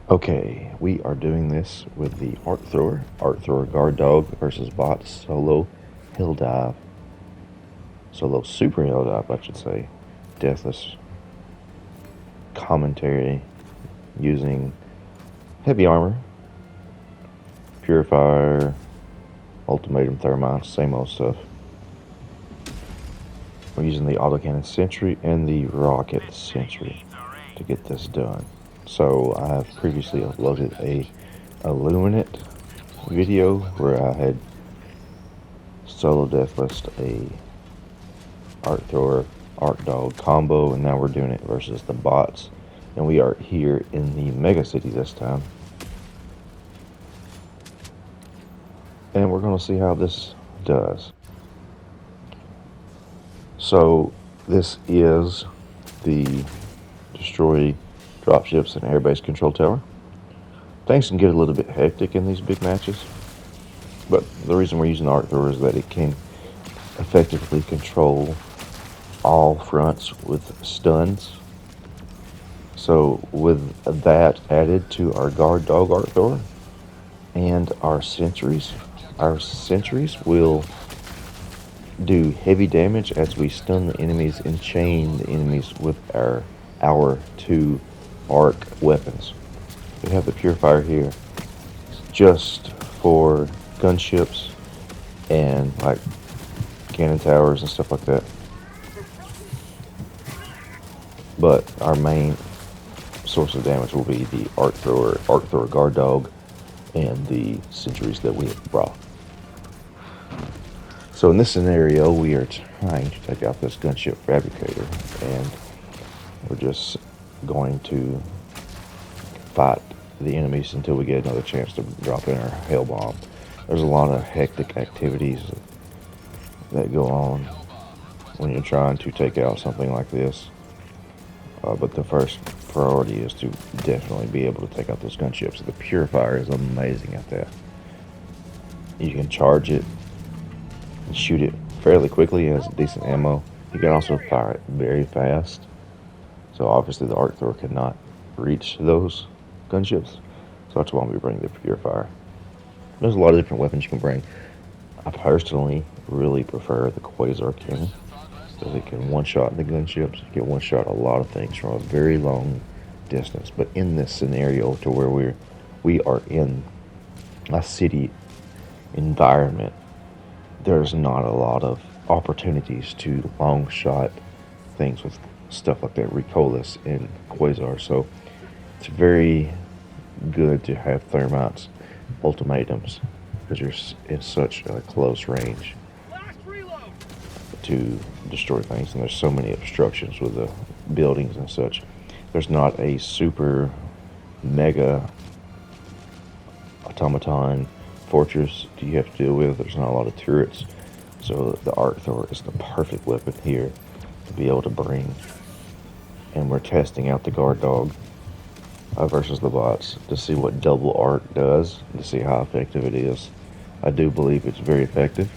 Okay, we are doing this with the Arc Thrower Guard Dog versus Bot Solo Hill Dive. Solo Super Hill Dive, I should say. Deathless commentary using heavy armor, Purifier, Ultimatum thermites, same old stuff. We're using the autocannon sentry and the rocket sentry to get this done. So I have previously uploaded a Illuminate video where I had solo deathless a Arc Thrower Arc Dog combo, and now we're doing it versus the bots, and we are here in the mega city this time, and we're going to see how this does. So this is the destroy dropships and airbase control tower. Things can get a little bit hectic in these big matches, but the reason we're using the Arc Thrower is that it can effectively control all fronts with stuns. So with that added to our guard dog Arc Thrower and our sentries will do heavy damage as we stun the enemies and chain the enemies with our two arc weapons. We have the Purifier here just for gunships and like cannon towers and stuff like that. But our main source of damage will be the Arc Thrower Guard Dog, and the sentries that we have brought. So in this scenario, we are trying to take out this gunship fabricator, and we're just going to fight the enemies until we get another chance to drop in our hail bomb. There's a lot of hectic activities that go on when you're trying to take out something like this. But the first priority is to definitely be able to take out those gunships. The Purifier is amazing at that. You can charge it and shoot it fairly quickly. It has decent ammo. You can also fire it very fast. So obviously the Arc Thrower cannot reach those gunships. So that's why we bring the Purifier. There's a lot of different weapons you can bring. I personally really prefer the Quasar cannon, because it can one-shot the gunships. It can one-shot a lot of things from a very long distance. But in this scenario, to where we are in a city environment, there's not a lot of opportunities to long shot things with stuff like that, Recoilless and Quasar. So it's very good to have thermites, ultimatums, because you're in such a close range to destroy things, and there's so many obstructions with the buildings and such. There's not a super mega automaton fortress you have to deal with. There's not a lot of turrets, so the Arc Thrower is the perfect weapon here to be able to bring. And we're testing out the guard dog versus the bots to see what double arc does, to see how effective it is. I do believe it's very effective.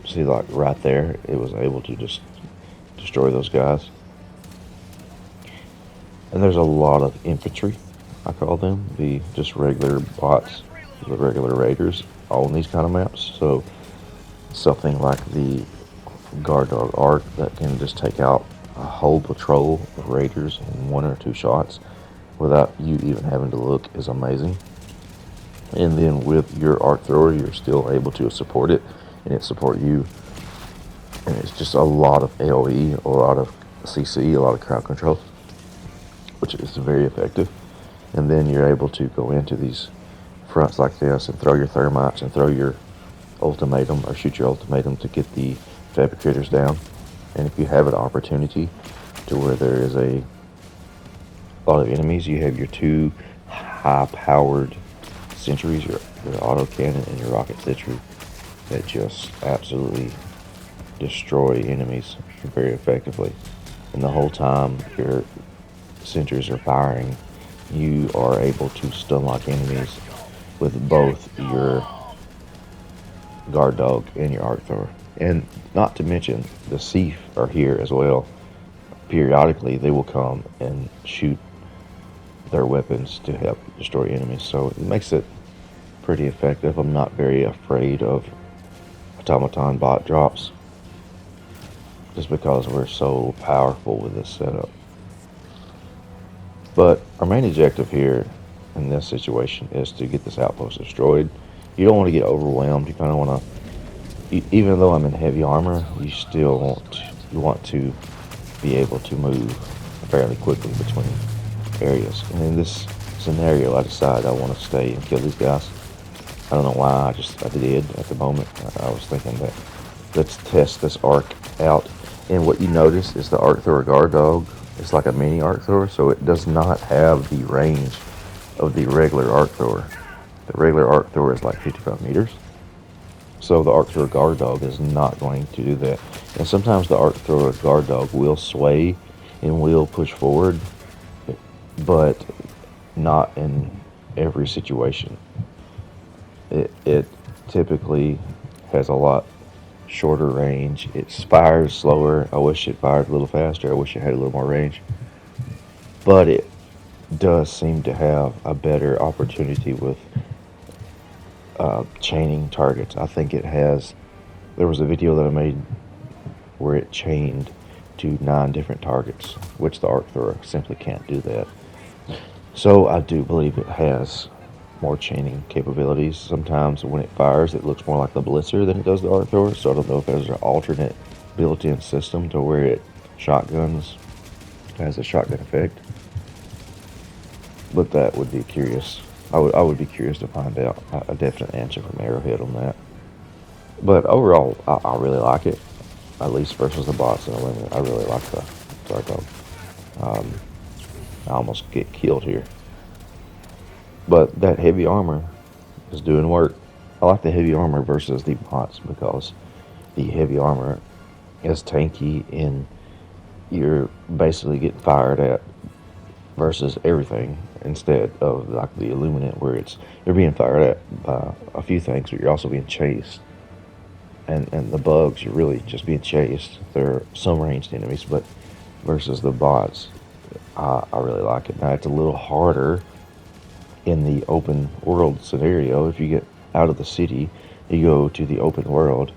See, like right there, it was able to just destroy those guys. And there's a lot of infantry, I call them, the just regular bots, the regular raiders on these kind of maps. So something like the guard dog arc that can just take out a whole patrol of raiders in one or two shots without you even having to look is amazing. And then with your Arc Thrower, you're still able to support it, and it support you. And it's just a lot of AoE, a lot of CC, a lot of crowd control, which is very effective. And then you're able to go into these fronts like this and throw your thermites and throw your ultimatum, or shoot your ultimatum to get the fabricators down. And if you have an opportunity to where there is a lot of enemies, you have your two high-powered sentries, your auto cannon and your rocket sentry, that just absolutely destroy enemies very effectively. And the whole time your sentries are firing, you are able to stun lock enemies with both your guard dog and your Arc Thrower. And not to mention, the Thief are here as well. Periodically, they will come and shoot their weapons to help destroy enemies. So it makes it pretty effective. I'm not very afraid of automaton bot drops, just because we're so powerful with this setup. But our main objective here in this situation is to get this outpost destroyed. You don't want to get overwhelmed. You kind of want to, even though I'm in heavy armor, you want to be able to move fairly quickly between areas. And in this scenario, I decided I want to stay and kill these guys. I don't know why, I did at the moment. I was thinking that let's test this arc out. And what you notice is the arc thrower guard dog. It's like a mini arc thrower, so it does not have the range of the regular arc thrower. The regular arc thrower is like 55 meters. So the arc thrower guard dog is not going to do that. And sometimes the arc thrower guard dog will sway and will push forward, but not in every situation. It typically has a lot shorter range. It fires slower. I wish it fired a little faster. I wish it had a little more range. But it does seem to have a better opportunity with chaining targets. I think it has. There was a video that I made where it chained to 9 different targets, which the arc thrower simply can't do that. So I do believe it has more chaining capabilities. Sometimes when it fires, it looks more like the blitzer than it does the arc thrower. So I don't know if there's an alternate built-in system to where it has a shotgun effect. But that would be curious. I would be curious to find out a definite answer from Arrowhead on that. But overall, I really like it. At least versus the bots in a limit. I really like the guard dog. I almost get killed here. But that heavy armor is doing work. I like the heavy armor versus the bots because the heavy armor is tanky and you're basically getting fired at versus everything instead of like the Illuminate where you're being fired at by a few things, but you're also being chased. And the bugs, you're really just being chased. There are some ranged enemies, but versus the bots, I really like it. Now it's a little harder in the open world scenario. If you get out of the city, you go to the open world,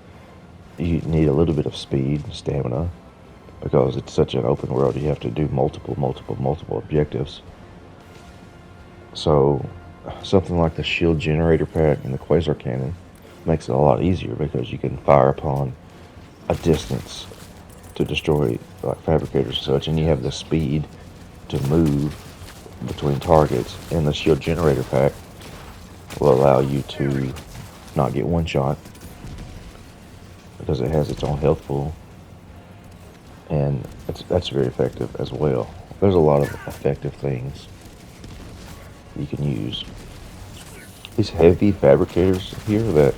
you need a little bit of speed, stamina, because it's such an open world. You have to do multiple objectives. So something like the shield generator pack and the quasar cannon makes it a lot easier because you can fire upon a distance to destroy like fabricators and such, and you have the speed to move between targets. And the shield generator pack will allow you to not get one shot because it has its own health pool, and that's very effective as well. There's a lot of effective things you can use. These heavy fabricators here that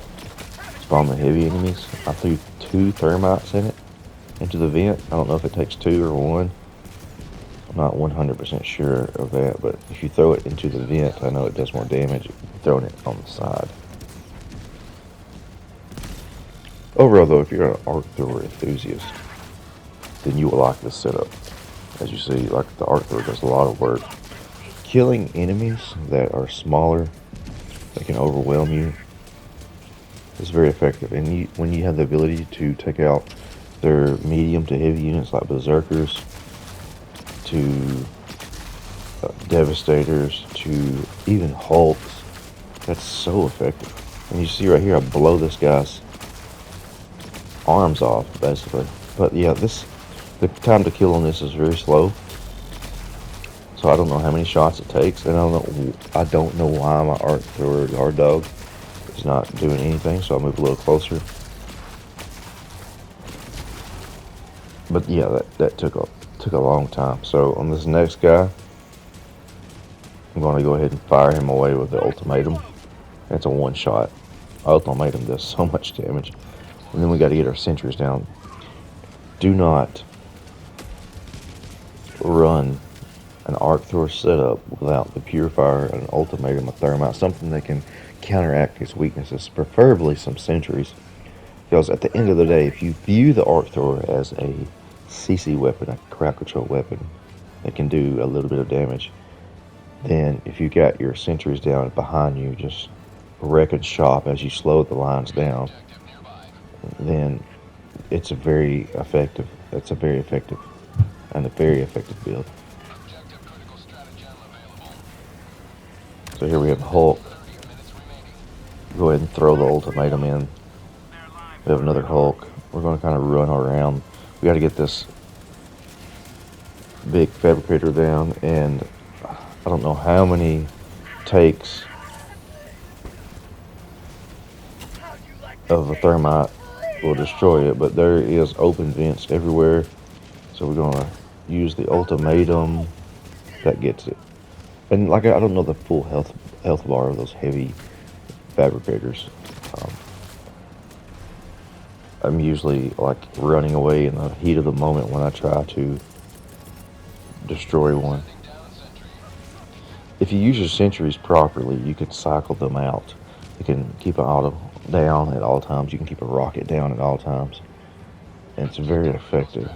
spawn the heavy enemies, I threw 2 thermites into the vent. I don't know if it takes 2 or 1. I'm not 100% sure of that, but if you throw it into the vent, I know it does more damage than throwing it on the side. Overall though, if you're an arc thrower enthusiast, then you will like this setup. As you see, like the arc thrower does a lot of work. Killing enemies that are smaller, that can overwhelm you, is very effective. And when you have the ability to take out their medium to heavy units like berserkers, to devastators, to even hulks, that's so effective. And you see right here, I blow this guy's arms off basically. But yeah, the time to kill on this is very slow. So I don't know how many shots it takes, and I don't know why my arc thrower guard dog is not doing anything. So I'll move a little closer. But yeah, that took a long time. So on this next guy, I'm going to go ahead and fire him away with the Ultimatum. It's a one-shot. Ultimatum does so much damage. And then we got to get our sentries down. Do not run an arc thrower setup without the Purifier, an Ultimatum, a thermite, something that can counteract its weaknesses, preferably some sentries. Because at the end of the day, if you view the arc thrower as a CC weapon, a crowd control weapon that can do a little bit of damage, then if you got your sentries down behind you, just wreck and shop as you slow the lines down, then it's a very effective. It's a very effective and a very effective build. So here we have Hulk. Go ahead and throw the ultimatum in. We have another Hulk. We're going to kind of run around. We got to get this big fabricator down, and I don't know how many takes of a thermite will destroy it, but there is open vents everywhere. So we're going to use the ultimatum. That gets it. And like I don't know the full health bar of those heavy fabricators. Um, I'm usually like running away in the heat of the moment when I try to destroy one. If you use your sentries properly, you can cycle them out. You can keep an auto down at all times. You can keep a rocket down at all times. And it's very effective.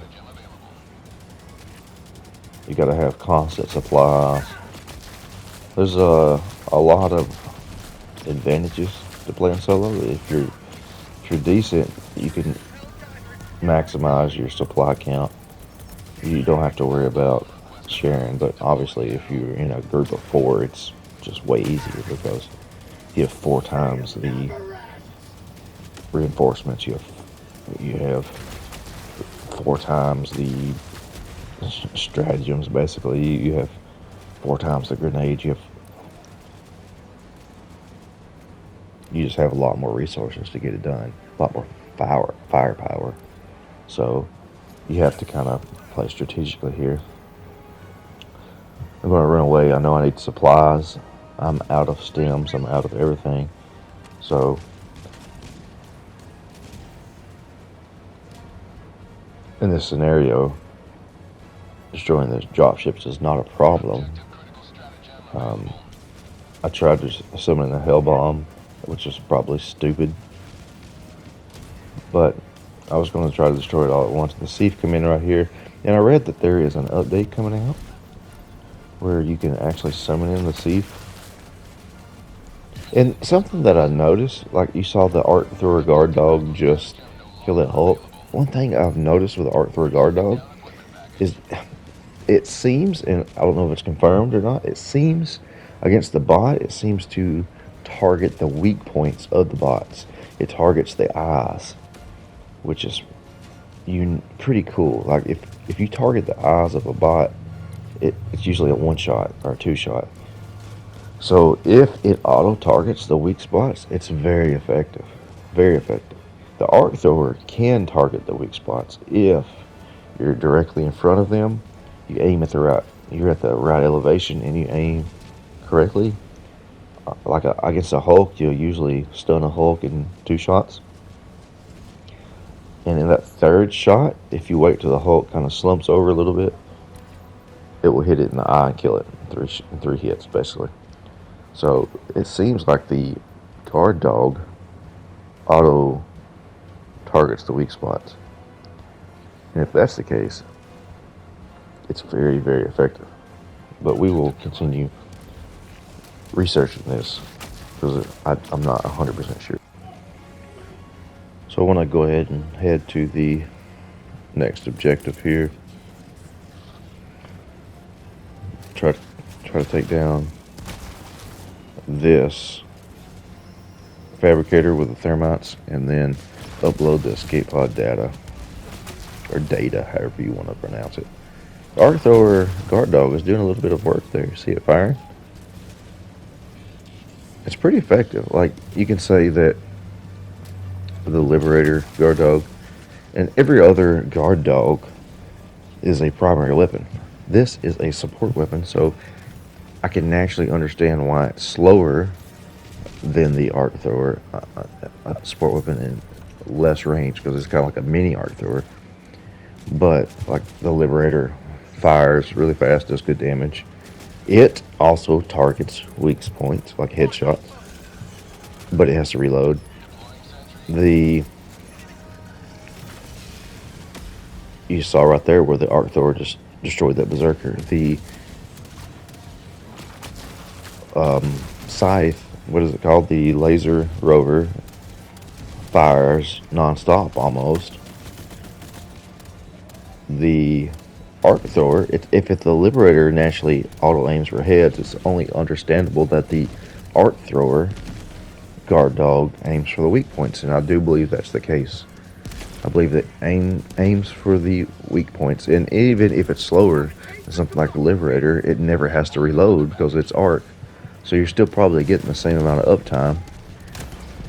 You gotta have constant supply. There's a lot of advantages to playing solo. If you're decent, you can maximize your supply count. You don't have to worry about sharing, but obviously if you're in a group of 4, it's just way easier because you have 4 times the reinforcements. You have 4 times the stratagems. Basically, you have 4 times the grenades. You just have a lot more resources to get it done. A lot more firepower. So you have to kind of play strategically here. I'm going to run away. I know I need supplies. I'm out of stems. I'm out of everything. So in this scenario, destroying the dropships is not a problem. I tried to summon the hell bomb, which is probably stupid, but I was going to try to destroy it all at once. The thief come in right here, and I read that there is an update coming out where you can actually summon in the thief. And something that I noticed, like you saw the Arc Thrower guard dog just kill that Hulk. One thing I've noticed with the Arc Thrower guard dog is it seems, and I don't know if it's confirmed or not, it seems against the bot, it seems to target the weak points of the bots. It targets the eyes, which is pretty cool. Like if you target the eyes of a bot, it's usually a 1-shot or a 2-shot. So if it auto targets the weak spots, it's very effective. Very effective. The arc thrower can target the weak spots if you're directly in front of them. You aim at you're at the right elevation and you aim correctly. Like against a Hulk, you'll usually stun a Hulk in 2 shots. And in that 3rd shot, if you wait till the Hulk kind of slumps over a little bit, it will hit it in the eye and kill it in 3 hits, basically. So it seems like the guard dog auto targets the weak spots. And if that's the case, it's very, very effective. But we will continue researching this because I'm not 100% sure. So I want to go ahead and head to the next objective here. Try to take down this fabricator with the thermites and then upload the escape pod data, or data, however you want to pronounce it. The arc thrower guard dog is doing a little bit of work there. See it firing? It's pretty effective. Like, you can say that the liberator guard dog and every other guard dog is a primary weapon. This is a support weapon, so I can naturally understand why it's slower than the arc thrower support weapon and less range, because it's kind of like a mini arc thrower. But like the liberator fires really fast, does good damage. It also targets weak points like headshots, but it has to reload. You saw right there where the arc thrower just destroyed that berserker. The scythe, what is it called? The laser rover fires non-stop almost. The arc thrower, if it's the liberator naturally auto aims for heads, it's only understandable that the arc thrower guard dog aims for the weak points, and I do believe that's the case. I believe that aims for the weak points, and even if it's slower than something like the liberator, it never has to reload because it's arc. So you're still probably getting the same amount of uptime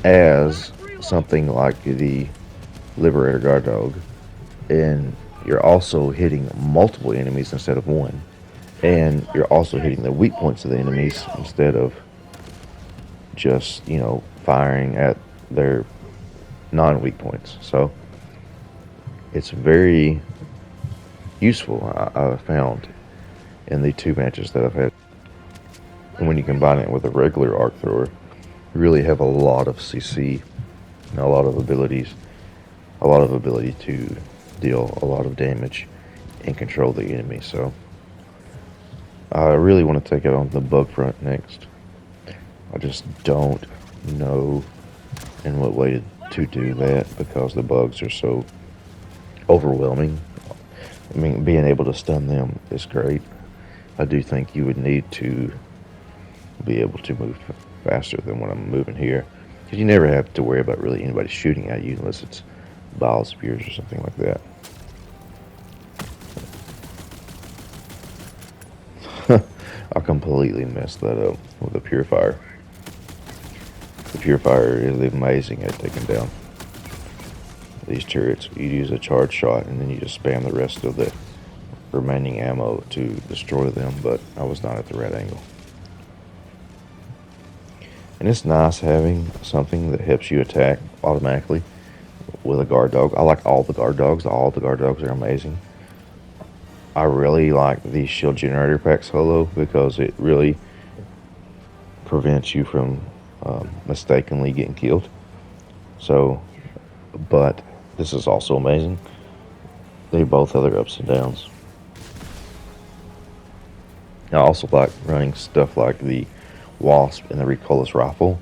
as something like the liberator guard dog, and you're also hitting multiple enemies instead of one, and you're also hitting the weak points of the enemies instead of just, you know, firing at their non-weak points. So it's very useful, I've found, in the 2 matches that I've had. And when you combine it with a regular arc thrower, you really have a lot of CC and a lot of ability to deal a lot of damage and control the enemy. So I really want to take it on the bug front next. I just don't know in what way to do that because the bugs are so overwhelming. I mean, being able to stun them is great. I do think you would need to be able to move faster than what I'm moving here, because you never have to worry about really anybody shooting at you unless it's bile spears or something like that. I completely messed that up with the Purifier. The Purifier is amazing at taking down these turrets. You use a charge shot and then you just spam the rest of the remaining ammo to destroy them, but I was not at the right angle. And it's nice having something that helps you attack automatically with a guard dog. I like all the guard dogs. All the guard dogs are amazing. I really like the shield generator pack solo because it really prevents you from mistakenly getting killed. So, but this is also amazing. They both have their ups and downs. I also like running stuff like the Wasp and the recoilless rifle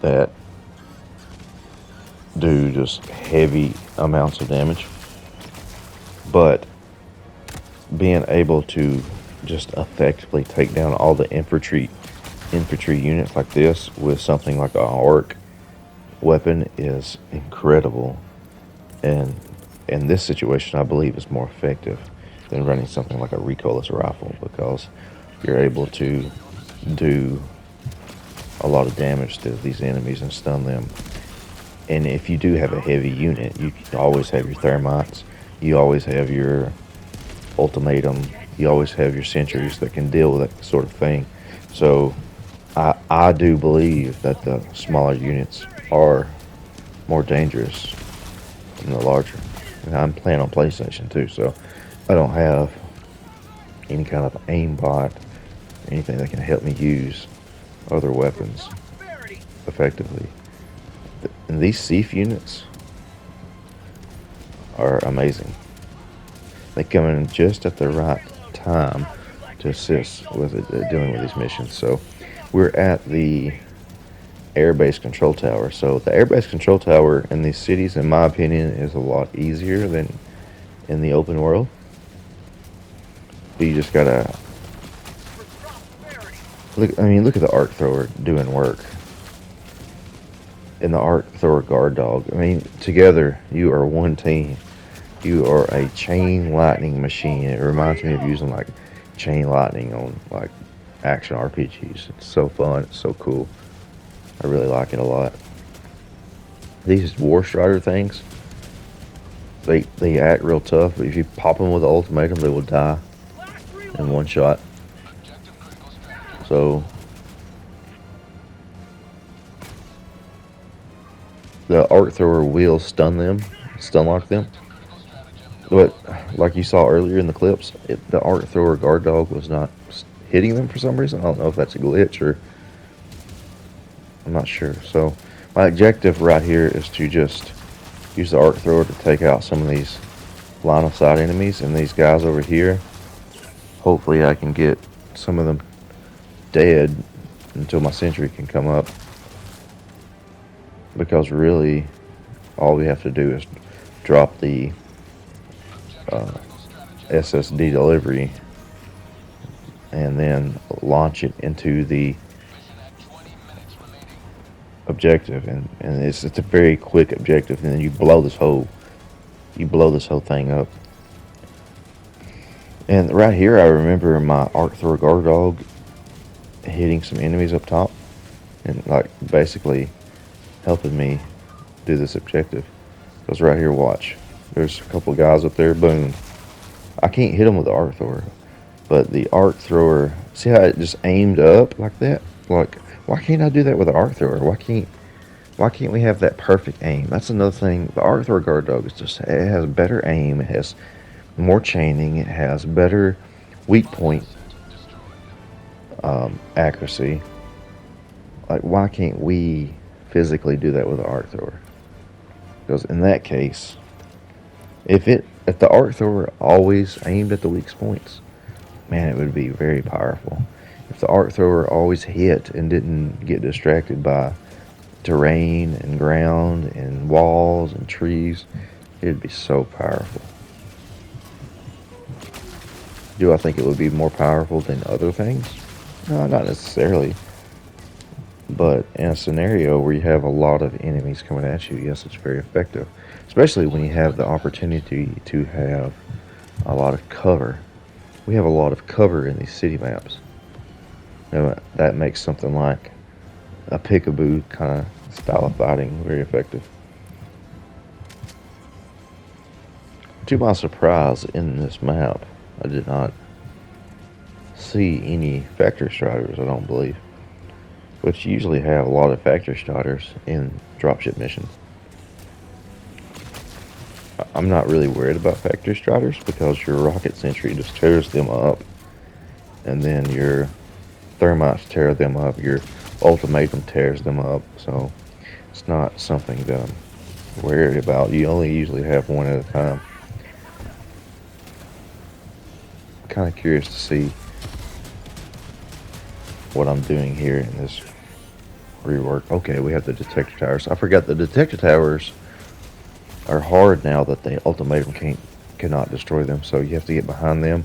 that do just heavy amounts of damage, but being able to just effectively take down all the infantry units like this with something like an arc weapon is incredible, and in this situation I believe is more effective than running something like a recoilless rifle, because you're able to do a lot of damage to these enemies and stun them. And if you do have a heavy unit, you always have your thermites, you always have your Ultimatum, you always have your sentries that can deal with that sort of thing. So I do believe that the smaller units are more dangerous than the larger. And I'm playing on PlayStation too, so I don't have any kind of aimbot, anything that can help me use other weapons effectively. And these Thief units are amazing. They come in just at the right time to assist with dealing with these missions. So we're at the airbase control tower. So the airbase control tower in these cities, in my opinion, is a lot easier than in the open world. But you just gotta look. I mean, look at the arc thrower doing work, and the arc thrower guard dog. I mean, together you are one team. You are a chain lightning machine. It reminds me of using like chain lightning on like action RPGs. It's so fun. It's so cool. I really like it a lot. These War Strider things, they act real tough, but if you pop them with the ultimatum, they will die in one shot. So the arc thrower will stun lock them. But like you saw earlier in the clips, the arc thrower guard dog was not hitting them for some reason. I don't know if that's a glitch or I'm not sure. So my objective right here is to just use the arc thrower to take out some of these line of sight enemies, and these guys over here, hopefully I can get some of them dead until my sentry can come up, because really all we have to do is drop the SSD delivery and then launch it into the objective, and it's a very quick objective, and then you blow this whole thing up. And right here I remember my arc thrower guard dog hitting some enemies up top and like basically helping me do this objective. Because right here, watch, there's a couple of guys up there, boom. I can't hit them with the arc thrower, but the arc thrower, see how it just aimed up like that? Like, why can't I do that with the arc thrower? Why can't we have that perfect aim? That's another thing. The arc thrower guard dog is just, it has better aim, it has more chaining, it has better weak point accuracy. Like, why can't we physically do that with the arc thrower? Because in that case, if the arc thrower always aimed at the weak points, man, it would be very powerful. If the arc thrower always hit and didn't get distracted by terrain and ground and walls and trees, it'd be so powerful. Do I think it would be more powerful than other things? No, not necessarily. But in a scenario where you have a lot of enemies coming at you, yes, it's very effective. Especially when you have the opportunity to have a lot of cover. We have a lot of cover in these city maps. Now, that makes something like a peekaboo kind of style of fighting very effective. To my surprise, in this map, I did not see any factory striders, I don't believe. Which usually have a lot of factory striders in dropship missions. I'm not really worried about factory striders because your rocket sentry just tears them up, and then your thermites tear them up, your ultimatum tears them up, so it's not something that I'm worried about. You only usually have one at a time. Kind of curious to see what I'm doing here in this rework. Okay, we have the detector towers. I forgot the detector towers are hard now that the ultimatum cannot destroy them, so you have to get behind them.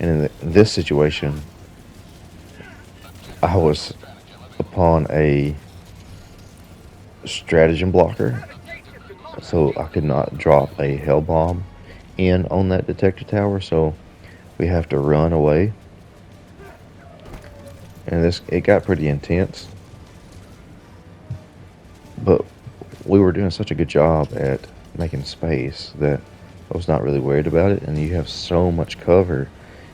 And in this situation, I was upon a stratagem blocker, so I could not drop a hell bomb in on that detector tower, so we have to run away. And it got pretty intense, but we were doing such a good job at making space that I was not really worried about it. And you have so much cover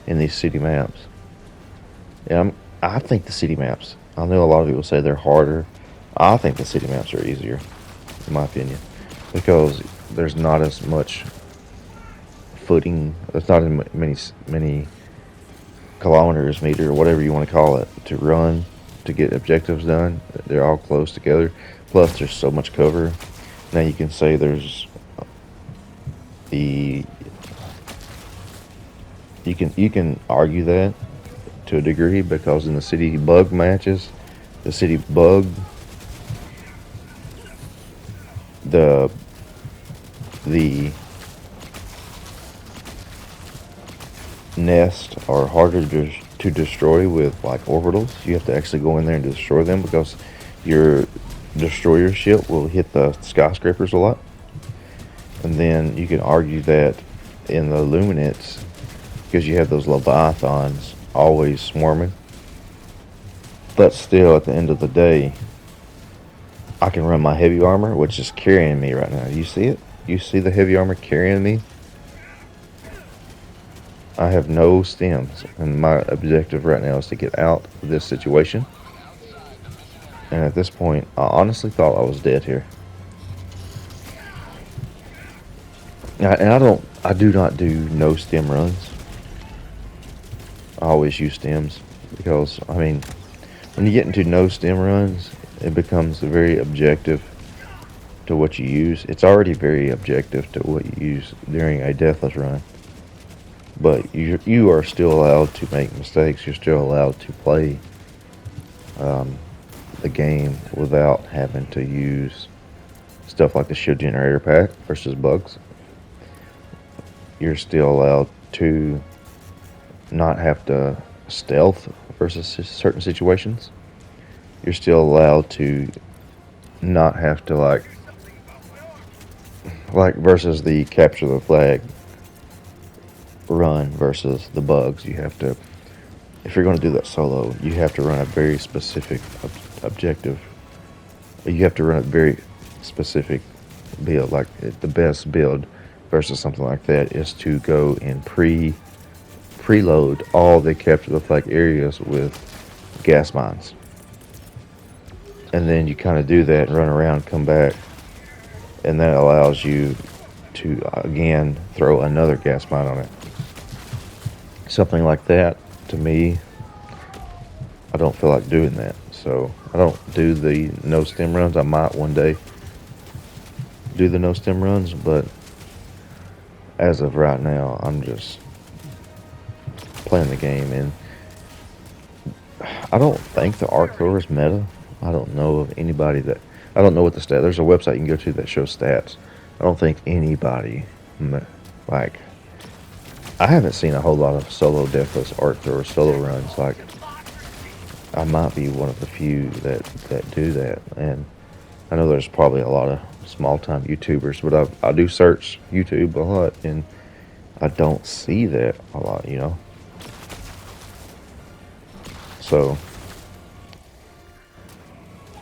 in these city maps. And I think the city maps, I know a lot of people say they're harder. I think the city maps are easier, in my opinion, because there's not as much footing, there's not as many kilometers, meter, or whatever you want to call it, to run to get objectives done. They're all close together. Plus, there's so much cover. Now you can say there's you can argue that to a degree, because in the city bug matches, the city bug, the nests are harder to destroy with like orbitals. You have to actually go in there and destroy them, because your destroyer ship will hit the skyscrapers a lot. And then you can argue that in the luminates, because you have those leviathans always swarming, but still at the end of the day, I can run my heavy armor, which is carrying me right now. You see it? You see the heavy armor carrying me? I have no stems, and my objective right now is to get out of this situation. And at this point, I honestly thought I was dead here. And I do not do no stem runs. I always use stems, because, I mean, when you get into no stem runs, it becomes very objective to what you use. It's already very objective to what you use during a Deathless run. But you are still allowed to make mistakes. You're still allowed to play the game without having to use stuff like the shield generator pack versus bugs. You're still allowed to not have to stealth versus certain situations. You're still allowed to not have to like versus the capture the flag run versus the bugs. You have to, if you're going to do that solo, you have to run a very specific objective. You have to run a very specific build. Like the best build versus something like that is to go and preload all the capture the flag areas with gas mines, and then you kind of do that and run around, come back, and that allows you to again throw another gas mine on it. Something like that, to me, I don't feel like doing that. So I don't do the no stem runs. I might one day do the no stem runs, but as of right now, I'm just playing the game, and I don't think the arc thrower is meta. I don't know of anybody that, I don't know what the stat, there's a website you can go to that shows stats. I don't think anybody, like, I haven't seen a whole lot of solo Deathless arc thrower solo runs. Like, I might be one of the few that do that, and I know there's probably a lot of small time YouTubers, but I do search YouTube a lot, and I don't see that a lot, you know. So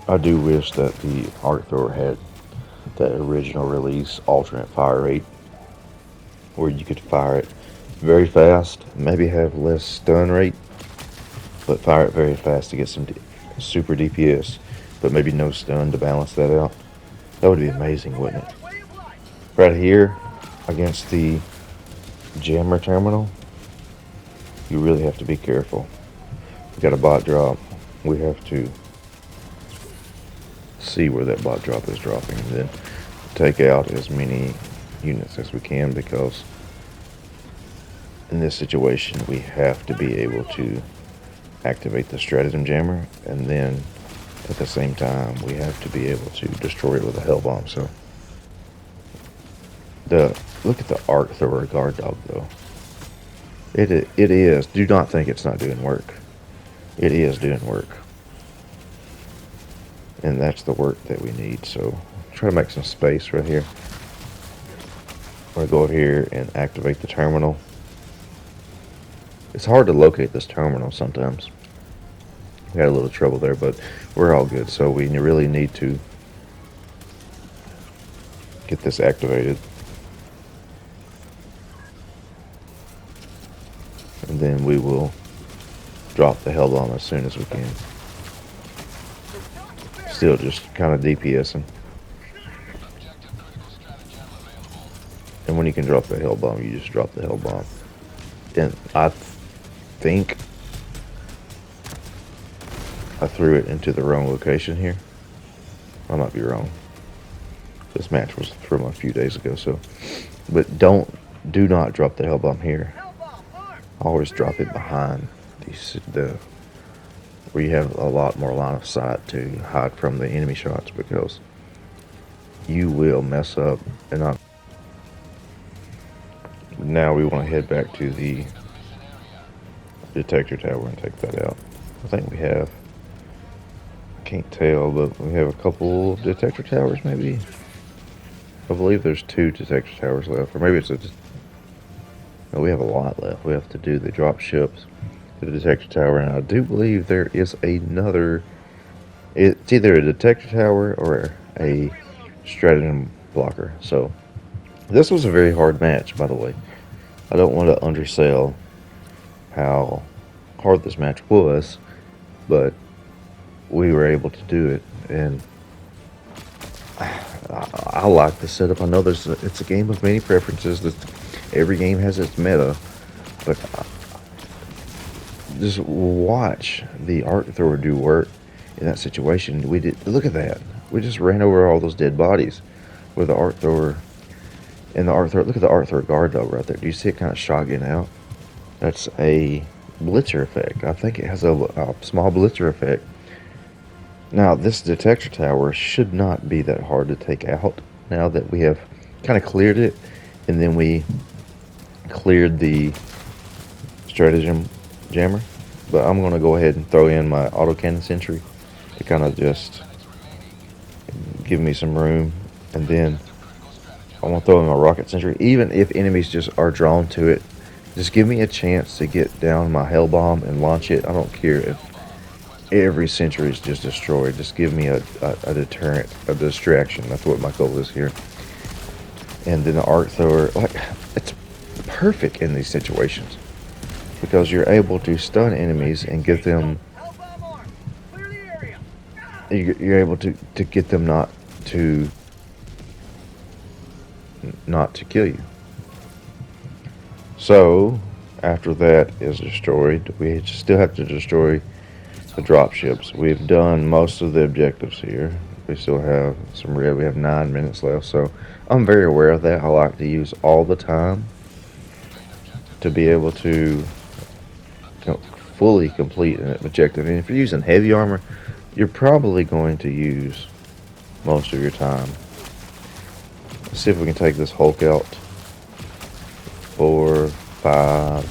I do wish that the arc thrower had that original release alternate fire rate, where you could fire it very fast, maybe have less stun rate, but fire it very fast to get some super DPS, but maybe no stun to balance that out. That would be amazing, wouldn't it? Right here, against the jammer terminal, you really have to be careful. We got a bot drop. We have to see where that bot drop is dropping, and then take out as many units as we can, because in this situation we have to be able to activate the Strategem jammer, and then at the same time we have to be able to destroy it with a hell bomb. So look at the arc thrower guard dog though. It is, do not think it's not doing work. It is doing work, and that's the work that we need. So try to make some space right here. I'm going to go over here and activate the terminal. It's hard to locate this terminal sometimes. We had a little trouble there, but we're all good. So we really need to get this activated, and then we will drop the hell bomb as soon as we can. Still just kind of DPSing. And when you can drop the hell bomb, you just drop the hell bomb. And I think I threw it into the wrong location here. I might be wrong. This match was from a few days ago, so. But do not drop the hell bomb here. Always drop it behind where you have a lot more line of sight to hide from the enemy shots, because you will mess up. And now we want to head back to the detector tower and take that out. I think we have, I can't tell, but we have a couple detector towers maybe. I believe there's 2 detector towers left, or maybe it's no, we have a lot left. We have to do the drop ships, the detector tower, and I do believe there is another, it's either a detector tower or a Strategem blocker. So this was a very hard match, by the way. I don't want to undersell how hard this match was, but we were able to do it, and I like the setup. I know it's a game of many preferences. Every game has its meta, but just watch the arc thrower do work in that situation. We did, look at that. We just ran over all those dead bodies with the arc thrower. And the arc thrower, look at the arc thrower guard though right there. Do you see it kind of shotgun out? That's a blitzer effect. I think it has a small blitzer effect, Now, this detector tower should not be that hard to take out now that we have kind of cleared it, and then we cleared the stratagem jammer. But I'm going to go ahead and throw in my autocannon sentry to kind of just give me some room, and then I want to throw in my rocket sentry. Even if enemies just are drawn to it, just give me a chance to get down my hell bomb and launch it. I don't care if every sentry is just destroyed. Just give me a deterrent, a distraction. That's what my goal is here. And then the arc thrower, like, it's perfect in these situations because you're able to stun enemies and get them. You're able to get them not to kill you. So after that is destroyed, we still have to destroy the dropships. We've done most of the objectives here. We still have some red. We have 9 minutes left, so I'm very aware of that. I like to use all the time to be able to fully complete an objective. And if you're using heavy armor, you're probably going to use most of your time. Let's see if we can take this Hulk out. 4, 5.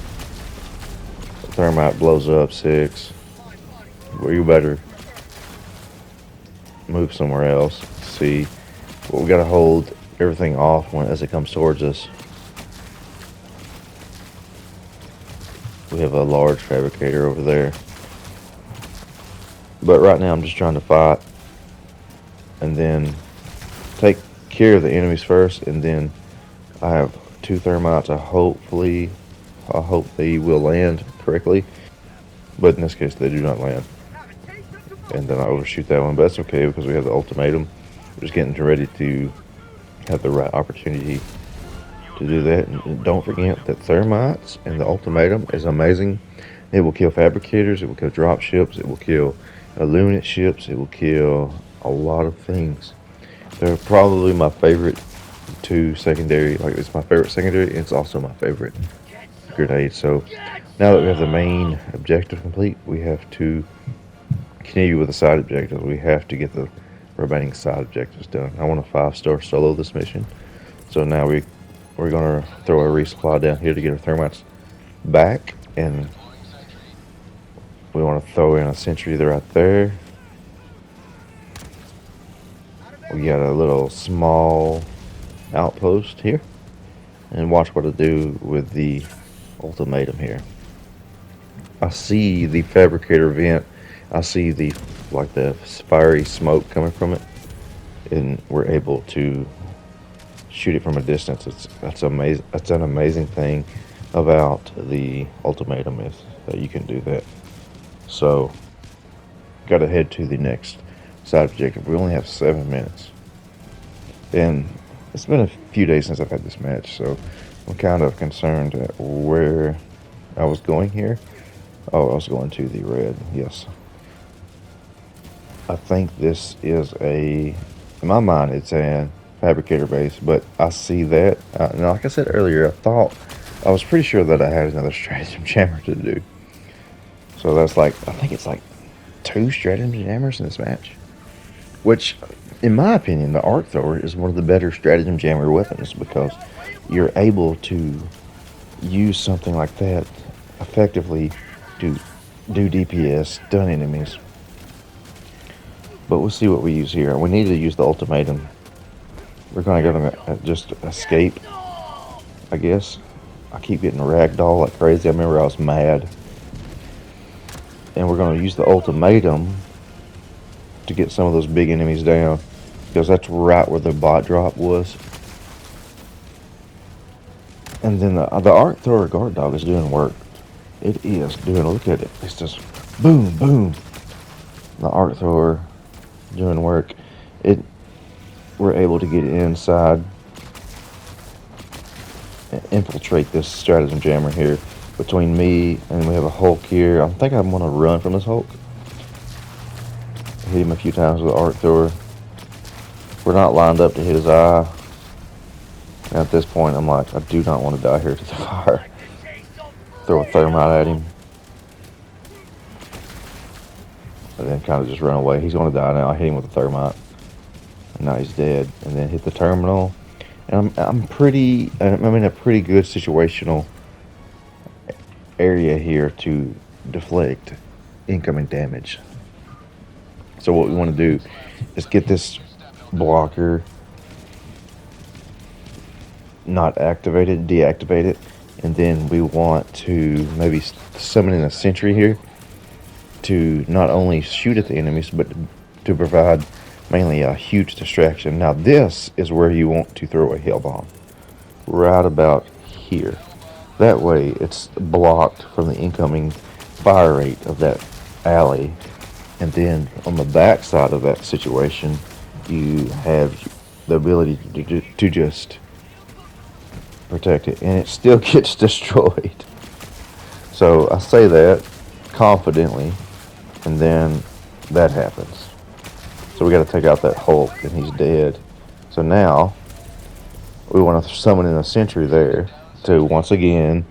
The thermite blows up. 6. Well, you better move somewhere else. See, well, we gotta hold everything off as it comes towards us. We have a large fabricator over there, but right now I'm just trying to fight and then take care of the enemies first, and then I have 2 thermites. I hope they will land correctly, but in this case they do not land. And then I overshoot that one, but that's okay because we have the ultimatum. We're just getting ready to have the right opportunity to do that. And don't forget that thermites and the ultimatum is amazing. It will kill fabricators, it will kill drop ships, it will kill illuminate ships, it will kill a lot of things. They're probably my favorite 2 secondary. Like, it's my favorite secondary, and it's also my favorite grenade. So now that we have the main objective complete, we have to continue with the side objectives. We have to get the remaining side objectives done. I want a 5-star solo this mission, so now we're gonna throw a resupply down here to get our thermites back, and we want to throw in a sentry right there. We got a little small outpost here, and watch what I do with the ultimatum here. I see the fabricator vent. I see the fiery smoke coming from it, and we're able to shoot it from a distance. That's amazing. That's an amazing thing about the ultimatum, is that you can do that. So, got to head to the next side objective. We only have 7 minutes, and it's been a few days since I've had this match, so I'm kind of concerned at where I was going here. Oh, I was going to the red. Yes. I think this is in my mind, it's a fabricator base, but I see that. Now, like I said earlier, I was pretty sure that I had another stratagem jammer to do. So that's I think it's 2 stratagem jammers in this match. Which, in my opinion, the arc thrower is one of the better stratagem jammer weapons, because you're able to use something like that effectively to do DPS, stun enemies. But we'll see what we use here. We need to use the ultimatum. We're going to go just escape, I guess. I keep getting ragdoll like crazy. I remember I was mad. And we're going to use the ultimatum to get some of those big enemies down, because that's right where the bot drop was. And then the arc thrower guard dog is doing work. It is doing, look at it. It's just boom, boom. The arc thrower doing work. We're able to get inside and infiltrate this stratagem jammer here between me, and we have a Hulk here. I think I'm going to run from this Hulk. Hit him a few times with the arc thrower. We're not lined up to hit his eye. And at this point, I'm like, I do not want to die here to the fire. Throw a thermite at him. and then kind of just run away. He's going to die now. I hit him with a thermite. And now he's dead. And then hit the terminal. And I'm in a pretty good situational area here to deflect incoming damage. So what we want to do is get this blocker not activated, deactivate it, and then we want to maybe summon in a sentry here to not only shoot at the enemies but to provide mainly a huge distraction. Now this is where you want to throw a hell bomb, right about here. That way it's blocked from the incoming fire rate of that alley, and then on the back side of that situation you have the ability to just protect it, and it still gets destroyed. So I say that confidently, and then that happens. So we got to take out that Hulk, and he's dead. So now we want to summon in a sentry there to once again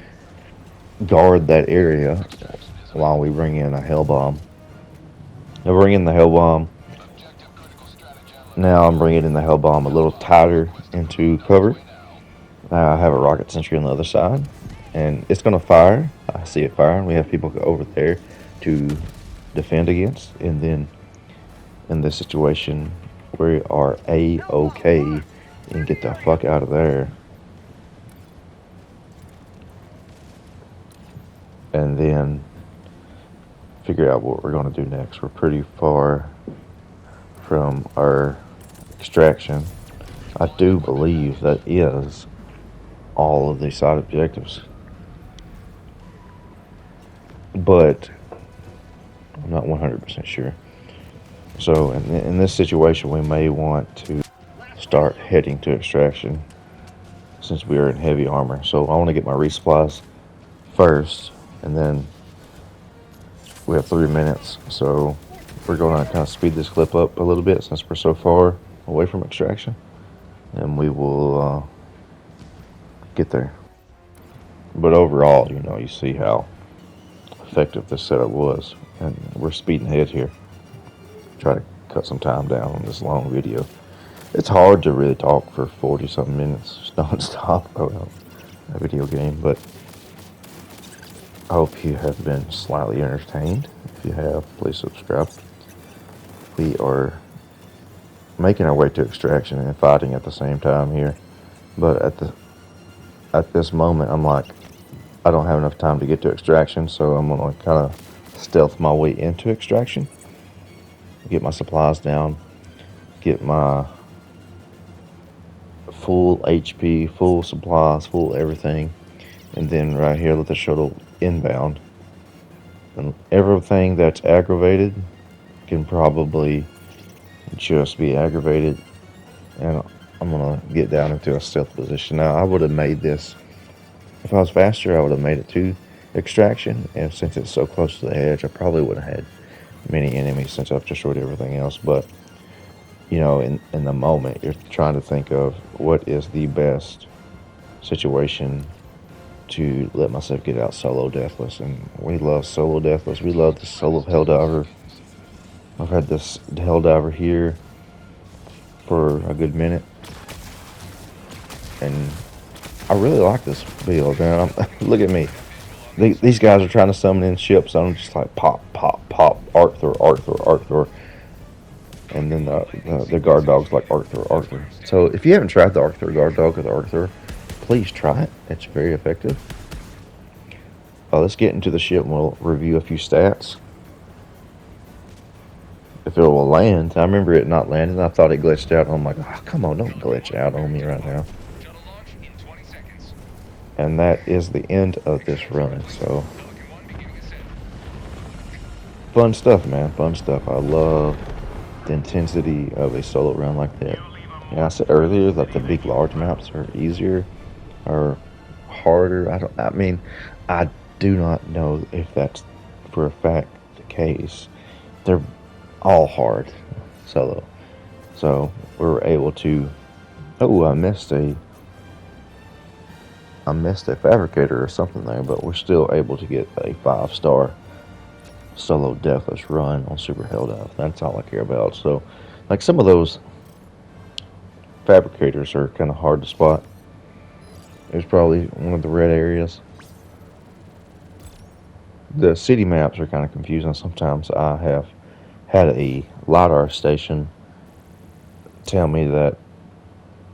guard that area while we bring in a hell bomb. Now bring in the hell bomb. Now I'm bringing in the hell bomb a little tighter into cover. I have a rocket sentry on the other side, and it's going to fire. I see it firing. We have people go over there to defend against, and then in this situation we are A-OK and get the fuck out of there. And then figure out what we're going to do next. We're pretty far from our extraction. I do believe that is all of the side objectives, but I'm not 100% sure. So in this situation we may want to start heading to extraction since we are in heavy armor. So I want to get my resupplies first, and then we have 3 minutes, so we're going to kind of speed this clip up a little bit since we're so far away from extraction, and we will get there. But overall, you see how effective this setup was, and we're speeding ahead here. Try to cut some time down on this long video. It's hard to really talk for 40 something minutes non-stop about a video game, but I hope you have been slightly entertained. If you have, please subscribe. We are making our way to extraction and fighting at the same time here, but at this moment I'm like, I don't have enough time to get to extraction, so I'm gonna kind of stealth my way into extraction, get my supplies down, get my full HP, full supplies, full everything, and then right here let the shuttle inbound. And everything that's aggravated can probably just be aggravated, and I'm gonna get down into a stealth position. Now I would have made this, if I was faster I would have made it to extraction, and since it's so close to the edge I probably wouldn't have had many enemies since I've destroyed everything else. But in the moment you're trying to think of what is the best situation to let myself get out solo Deathless, and we love solo Deathless. We love the solo Helldiver. I've had this Helldiver here for a good minute, and I really like this build. Man, look at me. These guys are trying to summon in ships, and I'm just like pop, pop, pop, Arthur, and then the guard dog's like Arthur. So if you haven't tried the Arthur guard dog or the Arthur, please try it. It's very effective. Let's get into the ship and we'll review a few stats. If it will land, I remember it not landing. I thought it glitched out. I'm like, oh, come on, don't glitch out on me right now. And that is the end of this run. So fun stuff, man. Fun stuff. I love the intensity of a solo run like that. And I said earlier that the big large maps are easier or harder. I do not know if that's for a fact the case. They're all hard solo. So we were able to, I missed a fabricator or something there, but we're still able to get a 5-star solo Deathless run on Super Helldive. That's all I care about. So, like some of those fabricators are kind of hard to spot. There's probably one of the red areas. The city maps are kind of confusing sometimes. I have had a LiDAR station tell me that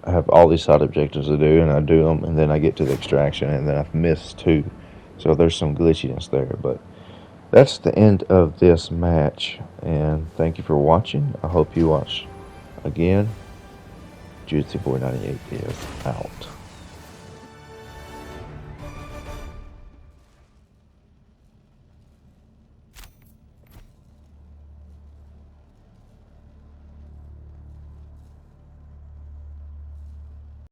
I have all these side objectives to do, and I do them, and then I get to the extraction, and then I've missed two. So there's some glitchiness there, but that's the end of this match, and thank you for watching. I hope you watch again. Juicy Boy 98 is out.